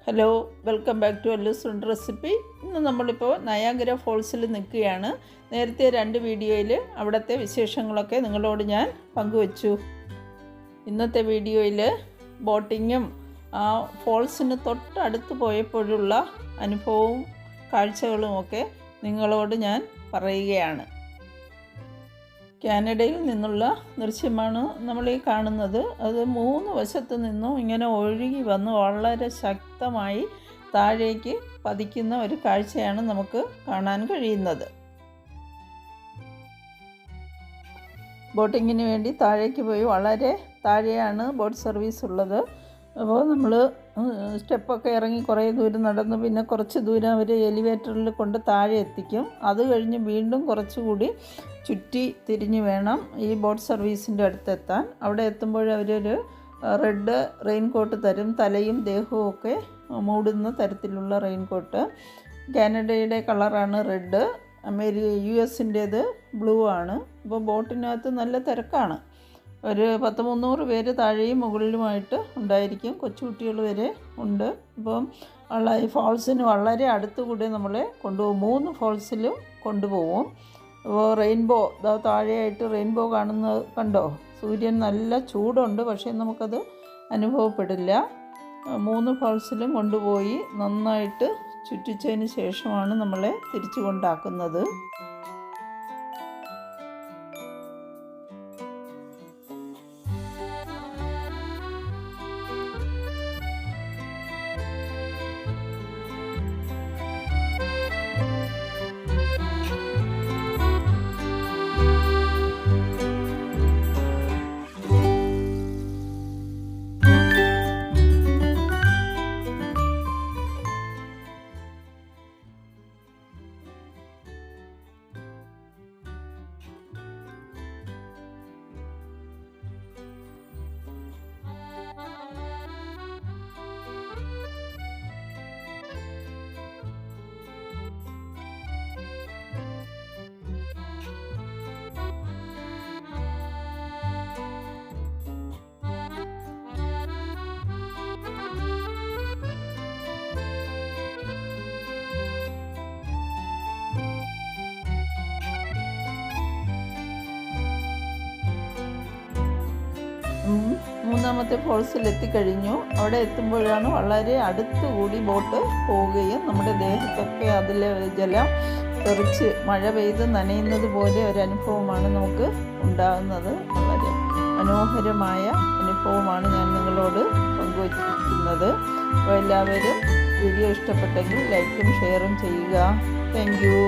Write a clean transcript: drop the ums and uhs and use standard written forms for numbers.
Hello, welcome back to Allu's food recipe. ഇന്ന് നമ്മളിപ്പോൾ Niagara ഫോൾസിൽ നിൽക്കുകയാണ്. നേരത്തെ 2 വീഡിയോയിൽ അവിടുത്തെ വിശേഷങ്ങളൊക്കെ നിങ്ങളോട് ഞാൻ പങ്കുവച്ചു. ഇന്നത്തെ വീഡിയോയിൽ ബോട്ടിങ്ങും ആ ഫോൾസിന് തൊട്ടടുത്ത് പോയപ്പോഴുള്ള അനുഭവവും കാഴ്ചകളുമൊക്കെ നിങ്ങളോട് ഞാൻ പറയുകയാണ്. കാനഡയിൽ നിന്നുള്ള ദൃശ്യമാണ് നമ്മൾ ഈ കാണുന്നത്. അത് 3 വശത്തു നിന്നും ഇങ്ങനെ ഒഴുകി വന്ന് വളരെ ശക്തമായി താഴേക്ക് പതിക്കുന്ന ഒരു കാഴ്ചയാണ് നമുക്ക് കാണാൻ കഴിയുന്നത്. ബോട്ടിങ്ങിന് വേണ്ടി താഴേക്ക് പോയി വളരെ താഴെയാണ് ബോട്ട് സർവീസ് ഉള്ളത്. അപ്പോൾ നമ്മൾ സ്റ്റെപ്പൊക്കെ ഇറങ്ങി കുറേ ദൂരം നടന്ന് പിന്നെ കുറച്ച് ദൂരം അവർ എലിവേറ്ററിൽ കൊണ്ട് താഴെ എത്തിക്കും. അത് കഴിഞ്ഞ് വീണ്ടും കുറച്ചുകൂടി ചുറ്റി തിരിഞ്ഞ് വേണം ഈ ബോട്ട് സർവീസിൻ്റെ അടുത്തെത്താൻ. അവിടെ എത്തുമ്പോൾ അവരൊരു റെഡ് റെയിൻ കോട്ട് തരും. തലയും ദേഹവും ഒക്കെ മൂടുന്ന തരത്തിലുള്ള റെയിൻ കോട്ട്. കാനഡയുടെ കളറാണ് റെഡ്, US-ൻ്റേത് ബ്ലൂ ആണ്. അപ്പോൾ ബോട്ടിനകത്ത് നല്ല തിരക്കാണ്. ഒരു 100-300 പേര് താഴെയും മുകളിലുമായിട്ട് ഉണ്ടായിരിക്കും. കൊച്ചുകുട്ടികൾ വരെ ഉണ്ട്. അപ്പം ഈ ഫോൾസിന് വളരെ അടുത്തുകൂടെ നമ്മളെ കൊണ്ടുപോകും. 3 ഫോൾസിലും കൊണ്ടുപോകും. അപ്പോൾ റെയിൻബോ താഴെയായിട്ട് റെയിൻബോ കാണുന്നത് കണ്ടോ? സൂര്യൻ നല്ല ചൂടുണ്ട്, പക്ഷേ നമുക്കത് അനുഭവപ്പെടില്ല. 3 ഫോൾസിലും കൊണ്ടുപോയി നന്നായിട്ട് ചുറ്റിച്ചതിന് ശേഷമാണ് നമ്മളെ തിരിച്ചു കൊണ്ടാക്കുന്നത്. മൂന്നാമത്തെ ഫോൾസിൽ എത്തിക്കഴിഞ്ഞു. അവിടെ എത്തുമ്പോഴാണ് വളരെ അടുത്തുകൂടി ബോട്ട് പോവുകയും നമ്മുടെ ദേഹത്തൊക്കെ അതിലെ ജലം തെറിച്ച് മഴ പെയ്ത് നനയുന്നത് പോലെ ഒരനുഭവമാണ് നമുക്ക് ഉണ്ടാകുന്നത്. വളരെ മനോഹരമായ അനുഭവമാണ് ഞാൻ നിങ്ങളോട് പങ്കുവച്ചിരിക്കുന്നത്. അപ്പോൾ എല്ലാവരും വീഡിയോ ഇഷ്ടപ്പെട്ടെങ്കിൽ ലൈക്കും ഷെയറും ചെയ്യുക. Thank you.